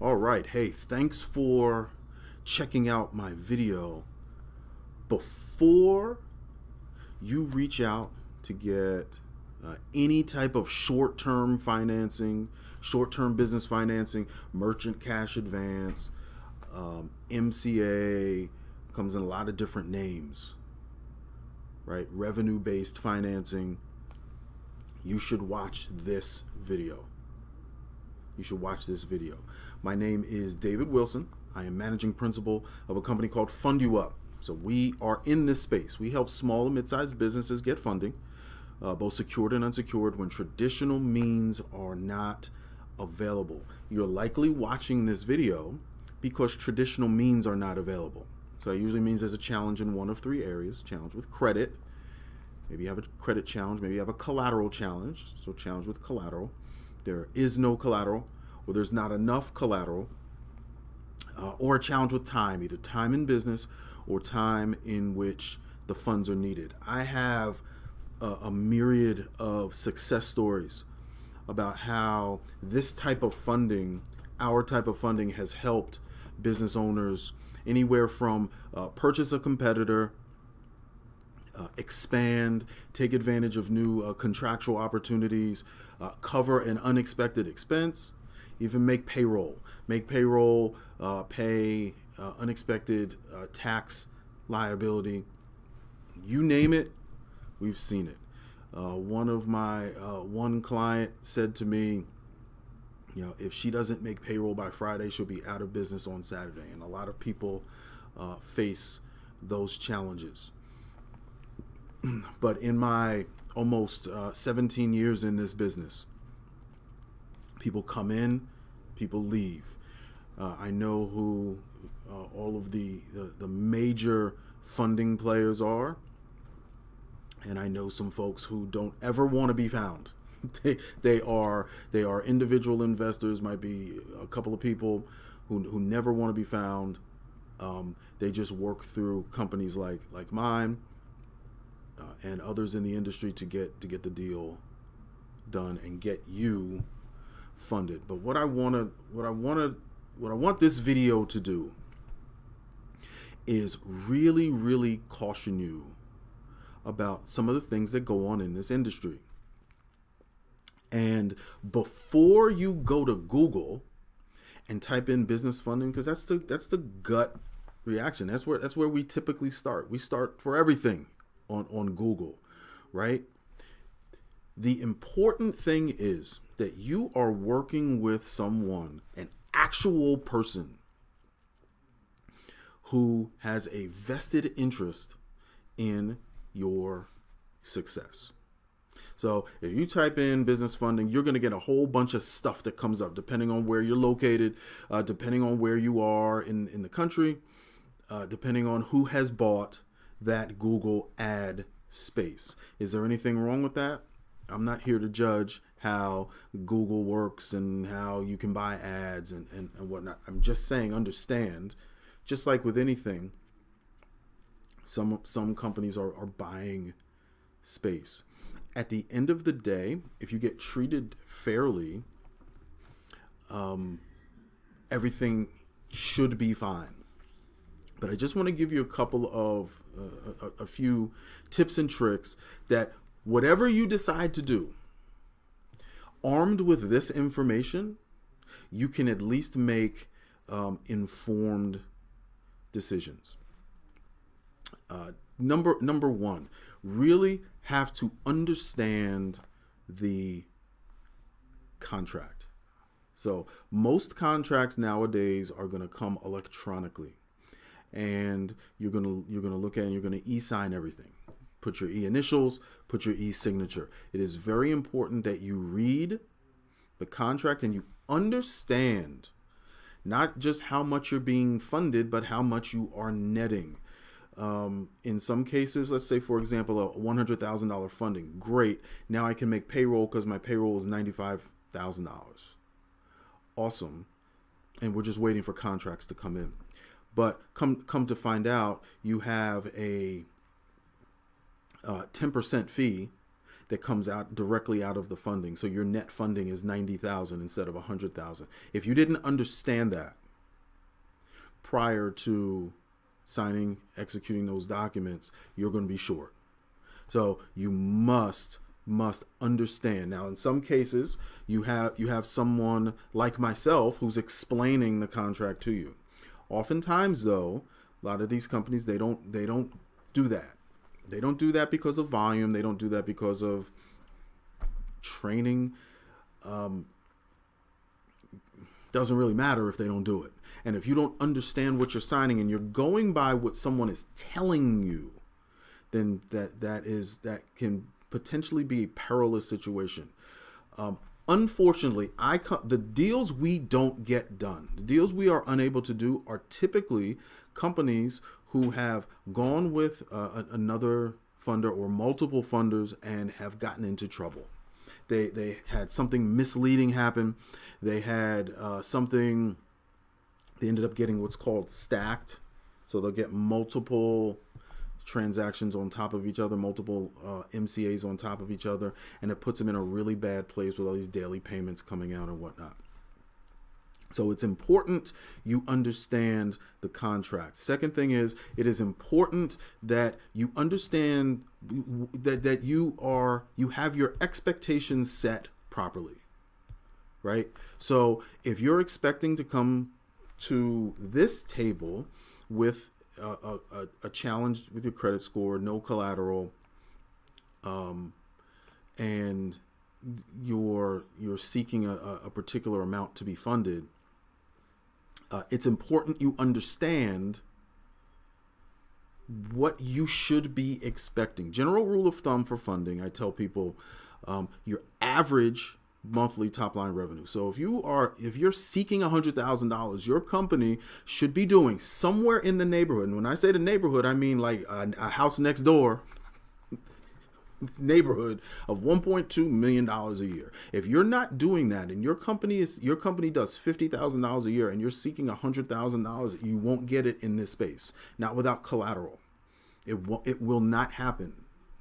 All right. Hey, thanks for checking out my video. Before you reach out to get any type of short-term financing, short-term business financing, merchant cash advance, MCA, comes in a lot of different names, right? Revenue-based financing. You should watch this video. You should watch this video. My name is David Wilson. I am managing principal of a company called Fund You Up. So we are in this space. We help small and mid-sized businesses get funding, both secured and unsecured, when traditional means are not available. You're likely watching this video because traditional means are not available. So it usually means there's a challenge in one of three areas. Challenge with credit. Maybe you have a credit challenge. Maybe you have a collateral challenge. So challenge with collateral. There is no collateral, or there's not enough collateral, or a challenge with time, either time in business or time in which the funds are needed. I have a myriad of success stories about how this type of funding, our type of funding, has helped business owners anywhere from purchase a competitor, expand, take advantage of new contractual opportunities, cover an unexpected expense, even make payroll, pay unexpected tax liability. You name it, we've seen it. One client said to me, if she doesn't make payroll by Friday, she'll be out of business on Saturday. And a lot of people face those challenges. But in my almost 17 years in this business, people come in, people leave. I know who all of the major funding players are, and I know some folks who don't ever want to be found. They are individual investors, might be a couple of people who never want to be found. They just work through companies like mine and others in the industry to get the deal done and get you funded. But what I want this video to do is really caution you about some of the things that go on in this industry. And before you go to Google and type in business funding, because that's the gut reaction. That's where we typically start. We start for everything on Google, right? The important thing is that you are working with someone, an actual person, who has a vested interest in your success. So if you type in business funding, you're going to get a whole bunch of stuff that comes up depending on where you're located, depending on where you are in the country, depending on who has bought that Google ad space. Is there anything wrong with that? I'm not here to judge how Google works and how you can buy ads and whatnot. I'm just saying, understand, just like with anything, some companies are buying space. At the end of the day, if you get treated fairly, everything should be fine. But I just want to give you a couple of a few tips and tricks that whatever you decide to do, armed with this information, you can at least make informed decisions. Number one, really have to understand the contract. So most contracts nowadays are going to come electronically. And you're gonna look at it and you're gonna e-sign everything. Put your e-initials, put your e-signature. It is very important that you read the contract and you understand not just how much you're being funded, but how much you are netting. In some cases, let's say, for example, a $100,000 funding. Great. Now I can make payroll because my payroll is $95,000. Awesome. And we're just waiting for contracts to come in. But come to find out, you have a 10% fee that comes out directly out of the funding. So your net funding is 90,000 instead of 100,000. If you didn't understand that prior to executing those documents, you're going to be short. So you must understand. Now, in some cases, you have someone like myself who's explaining the contract to you. Oftentimes, though, a lot of these companies, they don't do that. They don't do that because of volume. They don't do that because of training. Doesn't really matter if they don't do it. And if you don't understand what you're signing and you're going by what someone is telling you, then that can potentially be a perilous situation. Unfortunately, the deals we don't get done, the deals we are unable to do, are typically companies who have gone with another funder or multiple funders and have gotten into trouble. They had something misleading happen. They had something. They ended up getting what's called stacked. So they'll get multiple transactions on top of each other, multiple MCAs on top of each other, and it puts them in a really bad place with all these daily payments coming out and whatnot. So it's important you understand the contract. Second thing is, it is important that you understand that you have your expectations set properly, right? So if you're expecting to come to this table with a challenge with your credit score, no collateral, and you're seeking a particular amount to be funded, it's important you understand what you should be expecting. General rule of thumb for funding, I tell people, your average monthly top line revenue. So if you're seeking $100,000, your company should be doing somewhere in the neighborhood. And when I say the neighborhood, I mean like a house next door neighborhood of $1.2 million a year. If you're not doing that and your company does $50,000 a year and you're seeking $100,000, you won't get it in this space. Not without collateral. It will not happen.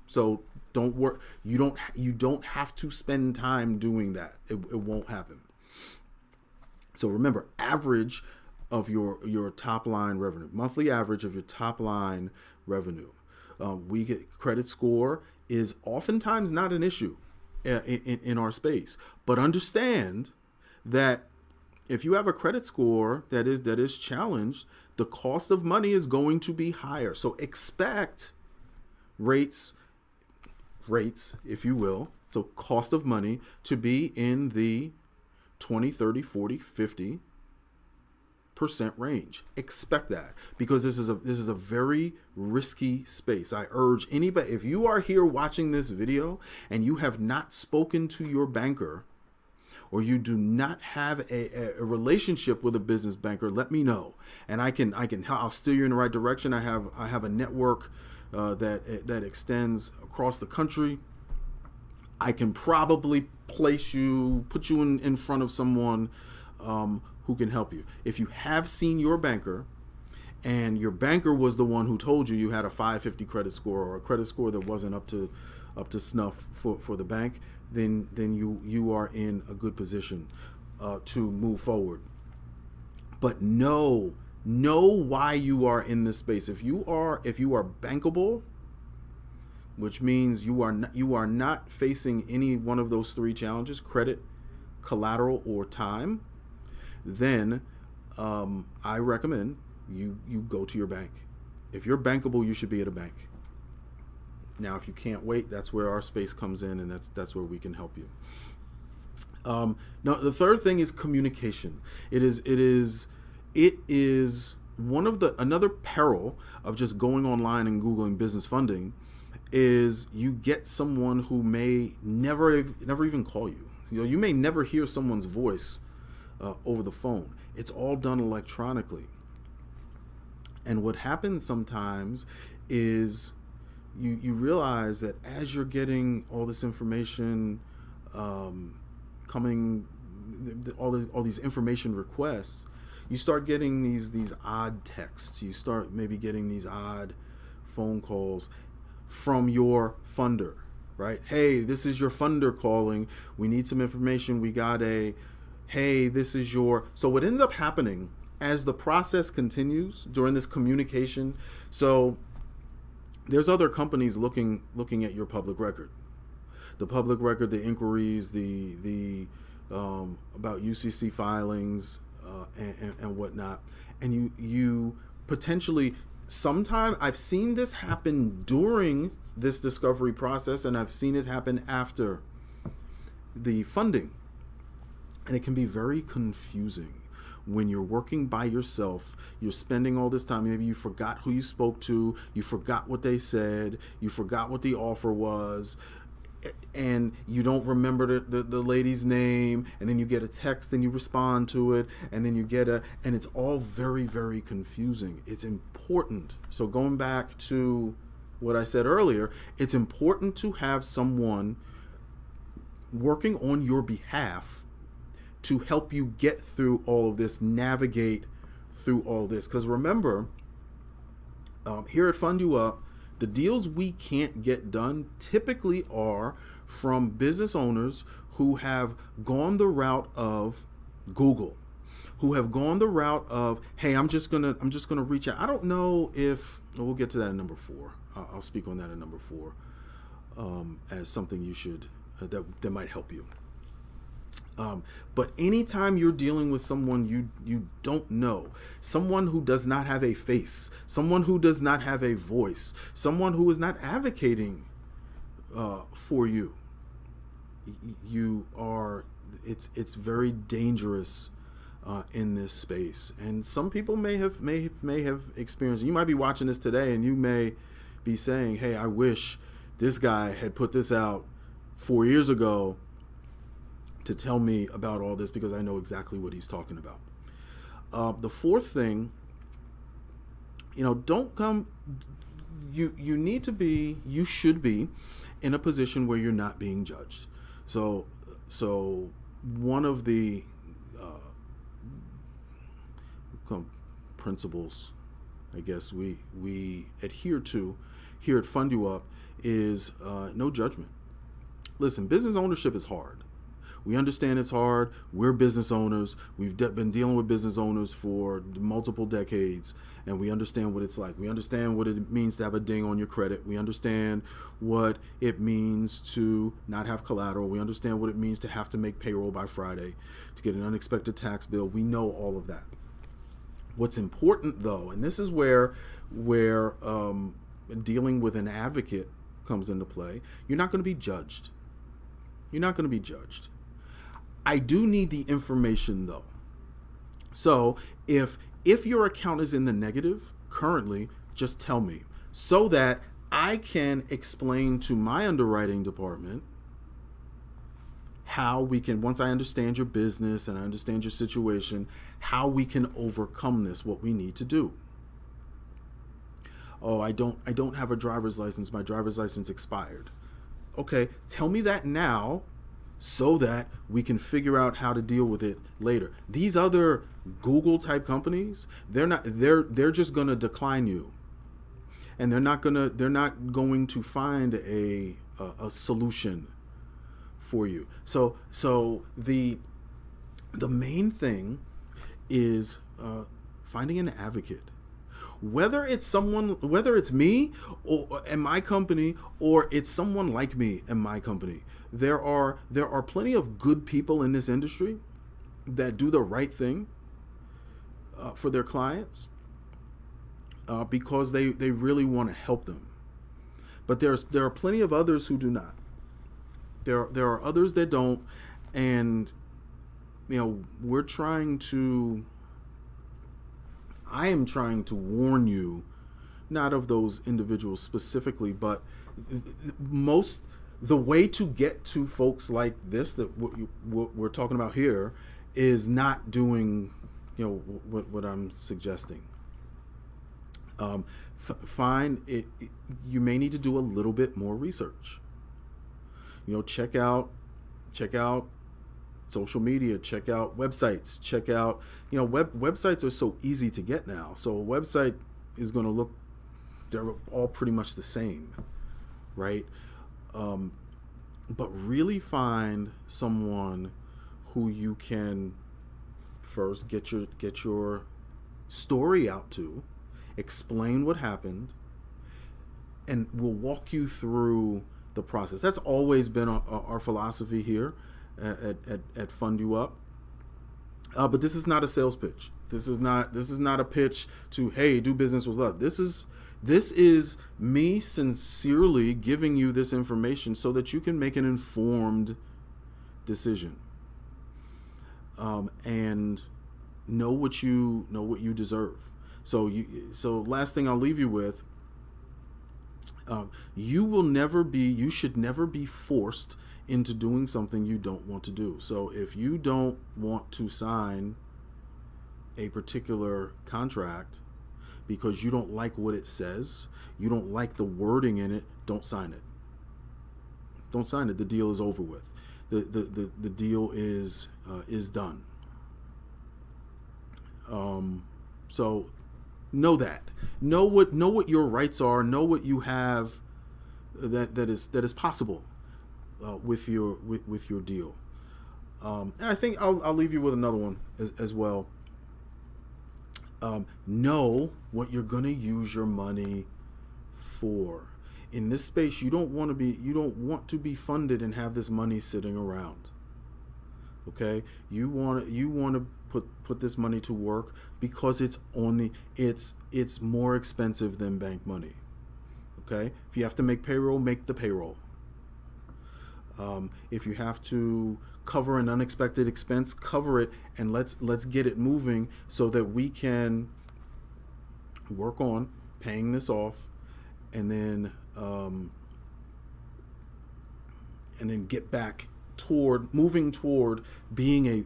So don't work. You don't have to spend time doing that. It won't happen. So remember, average of your top line revenue, monthly average of your top line revenue. We get credit score is oftentimes not an issue in our space, but understand that if you have a credit score that is challenged, the cost of money is going to be higher. So expect rates, if you will, so cost of money to be in the 20, 30, 40, 50% range. Expect that, because this is a very risky space. I urge anybody, if you are here watching this video and you have not spoken to your banker, or you do not have a relationship with a business banker, let me know, and I'll steer you in the right direction. I have a network that extends across the country. I can probably put you in front of someone who can help you. If you have seen your banker and your banker was the one who told you had a 550 credit score, or a credit score that wasn't up to snuff for the bank, then you are in a good position to move forward. But know why you are in this space. If you are bankable, which means you are not facing any one of those three challenges: credit, collateral, or time, then I recommend you go to your bank. If you're bankable, you should be at a bank. Now, if you can't wait, that's where our space comes in, and that's where we can help you. Now, the third thing is communication. It is another peril of just going online and Googling business funding is you get someone who may never even call you. You may never hear someone's voice over the phone. It's all done electronically. And what happens sometimes is you realize that as you're getting all this information coming, all these information requests, you start getting these odd texts. You start maybe getting these odd phone calls from your funder. right? Hey, this is your funder calling. We need some information. We got hey, this is your. So what ends up happening as the process continues during this communication, so there's other companies looking at your public record, the inquiries, the about UCC filings and whatnot, and you potentially, sometime I've seen this happen during this discovery process, and I've seen it happen after the funding, and it can be very confusing. When you're working by yourself, you're spending all this time. Maybe you forgot who you spoke to, you forgot what they said, you forgot what the offer was, and you don't remember the lady's name, and then you get a text and you respond to it, and then you get and it's all very, very confusing. It's important. So going back to what I said earlier, it's important to have someone working on your behalf to help you get through all of this, navigate through all this. Because remember, here at Fund You Up, the deals we can't get done typically are from business owners who have gone the route of Google, who have gone the route of, hey, I'm just gonna reach out. I don't know if we'll get to that in number 4. I'll speak on that in number 4 as something you should that might help you. But anytime you're dealing with someone you don't know, someone who does not have a face, someone who does not have a voice, someone who is not advocating for you, it's very dangerous in this space. And some people may have experienced. You might be watching this today, and you may be saying, "Hey, I wish this guy had put this out 4 years ago to tell me about all this, because I know exactly what he's talking about." The fourth thing, don't come. You should be in a position where you're not being judged. So one of the principles, I guess, we adhere to here at Fund You Up is no judgment. Listen, business ownership is hard. We understand it's hard. We're business owners. We've been dealing with business owners for multiple decades, and we understand what it's like. We understand what it means to have a ding on your credit. We understand what it means to not have collateral. We understand what it means to have to make payroll by Friday, to get an unexpected tax bill. We know all of that. What's important, though, and this is where dealing with an advocate comes into play, you're not going to be judged. You're not going to be judged. I do need the information, though. So if your account is in the negative currently, just tell me, so that I can explain to my underwriting department how we can, once I understand your business and I understand your situation, how we can overcome this, what we need to do. Oh, I don't have a driver's license. My driver's license expired. Okay, tell me that now, so that we can figure out how to deal with it later. These other Google type companies, they're just gonna decline you, and they're not going to find a solution for you. So the main thing is finding an advocate. Whether it's me or and my company, or it's someone like me and my company, there are plenty of good people in this industry that do the right thing for their clients because they really want to help them. But there are plenty of others who do not. There are others that don't, and I am trying to warn you, not of those individuals specifically, but the way to get to folks like this, that what we're talking about here, is not doing what I'm suggesting. Find it. You may need to do a little bit more research. Check out social media, check out websites, check out, websites are so easy to get now. So a website is going to look, they're all pretty much the same, right? but really find someone who you can first get your story out to, explain what happened, and we'll walk you through the process. That's always been our philosophy here at Fund You Up. But this is not a sales pitch. This is not a pitch to, hey, do business with us. This is me sincerely giving you this information so that you can make an informed decision, and know what you deserve. So last thing I'll leave you with. You should never be forced into doing something you don't want to do. So if you don't want to sign a particular contract because you don't like what it says, you don't like the wording in it, don't sign it. Don't sign it. The deal is over with. The deal is done. So know that. Know what your rights are. Know what you have that is possible with your deal. And I think I'll leave you with another one as well. Know what you're going to use your money for. In this space, you don't want to be funded and have this money sitting around. Okay, you want to put this money to work because it's more expensive than bank money. Okay, if you have to make payroll, make the payroll. If you have to cover an unexpected expense, cover it, and let's get it moving so that we can work on paying this off, and then get back moving toward being a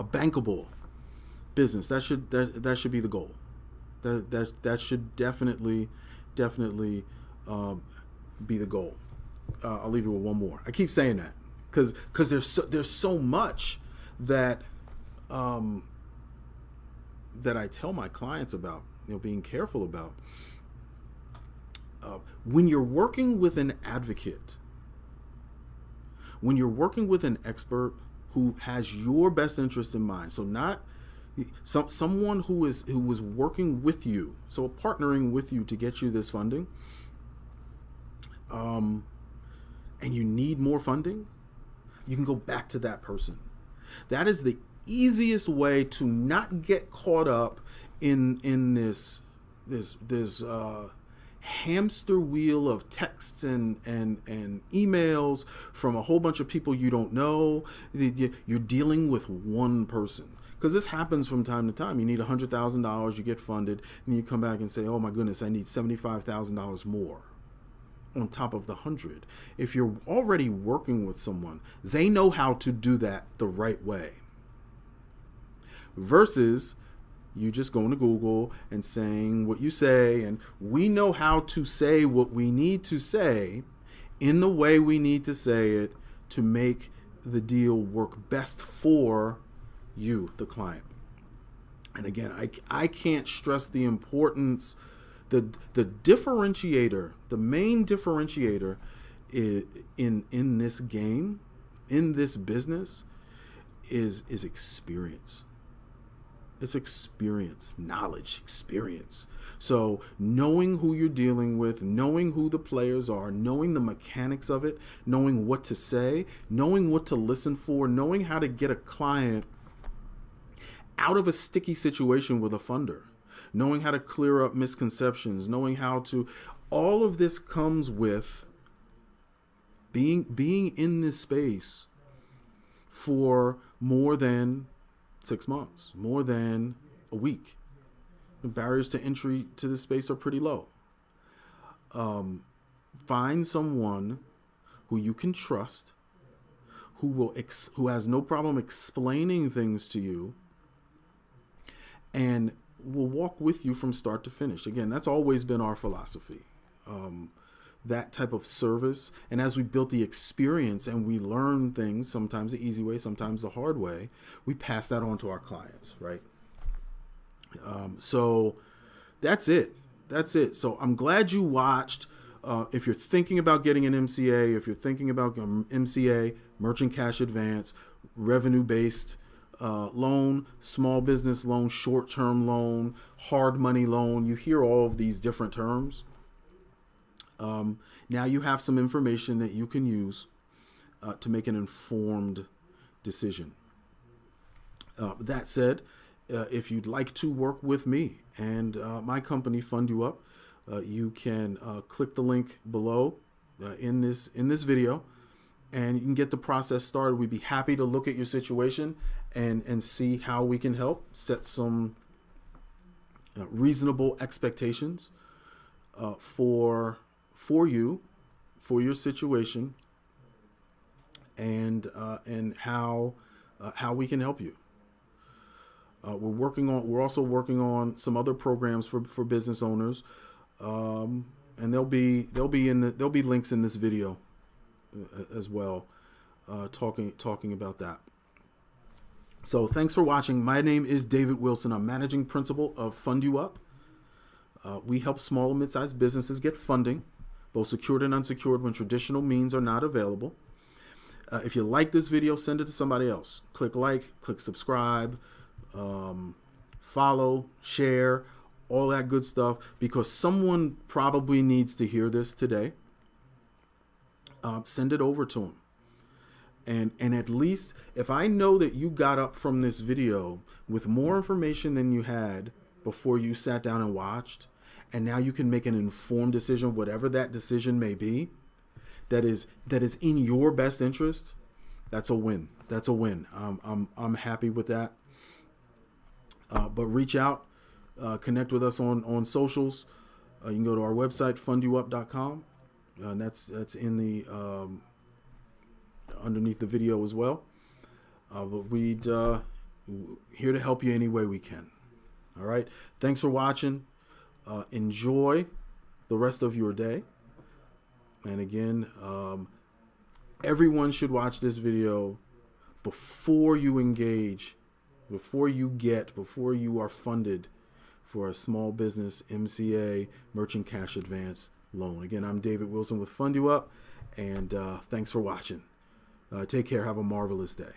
bankable business. That should be the goal. That should definitely be the goal. I'll leave you with one more. I keep saying that because there's so much that that I tell my clients about, being careful about. When you're working with an advocate, when you're working with an expert who has your best interest in mind, so not someone who was working with you, so partnering with you to get you this funding, and you need more funding, you can go back to that person. That is the easiest way to not get caught up in this hamster wheel of texts and emails from a whole bunch of people you don't know. You're dealing with one person, because this happens from time to time. You need $100,000, you get funded, and you come back and say, oh my goodness, I need $75,000 more on top of the 100. If you're already working with someone, they know how to do that the right way, versus you just going to Google and saying what you say, and we know how to say what we need to say in the way we need to say it to make the deal work best for you, the client. And again, I can't stress the importance, the differentiator, the main differentiator in this game, in this business, is experience. It's experience, knowledge, experience. So knowing who you're dealing with, knowing who the players are, knowing the mechanics of it, knowing what to say, knowing what to listen for, knowing how to get a client out of a sticky situation with a funder, knowing how to clear up misconceptions, knowing how to, all of this comes with being in this space for more than 6 months, more than a week. The barriers to entry to this space are pretty low. Find someone who you can trust, who has no problem explaining things to you, and will walk with you from start to finish. Again, that's always been our philosophy. That type of service. And as we built the experience and we learn things, sometimes the easy way, sometimes the hard way, we pass that on to our clients, right? So that's it. So I'm glad you watched. if you're thinking about getting an MCA, if you're thinking about MCA, merchant cash advance, revenue-based loan, small business loan, short-term loan, hard money loan, you hear all of these different terms. Now you have some information that you can use to make an informed decision. That said, if you'd like to work with me and my company, Fund You Up, you can click the link below in this video, and you can get the process started. We'd be happy to look at your situation and see how we can help set some reasonable expectations for you, for your situation, and how we can help you. We're also working on some other programs for business owners, and there'll be links in this video as well, talking about that. So thanks for watching. My name is David Wilson. I'm managing principal of Fund You Up. We help small and mid-sized businesses get funding, both secured and unsecured, when traditional means are not available. If you like this video, send it to somebody else. Click like, click subscribe, follow, share, all that good stuff, because someone probably needs to hear this today. Send it over to them. And at least if I know that you got up from this video with more information than you had before you sat down and watched, and now you can make an informed decision, whatever that decision may be, that is in your best interest, that's a win. That's a win. I'm happy with that. But reach out, connect with us on socials. You can go to our website, fundyouup.com. And that's in the underneath the video as well. But we'd here to help you any way we can. All right. Thanks for watching. Enjoy the rest of your day. And again, everyone should watch this video before you engage, before you are funded for a small business MCA merchant cash advance loan. Again, I'm David Wilson with Fund You Up, and thanks for watching. Take care. Have a marvelous day.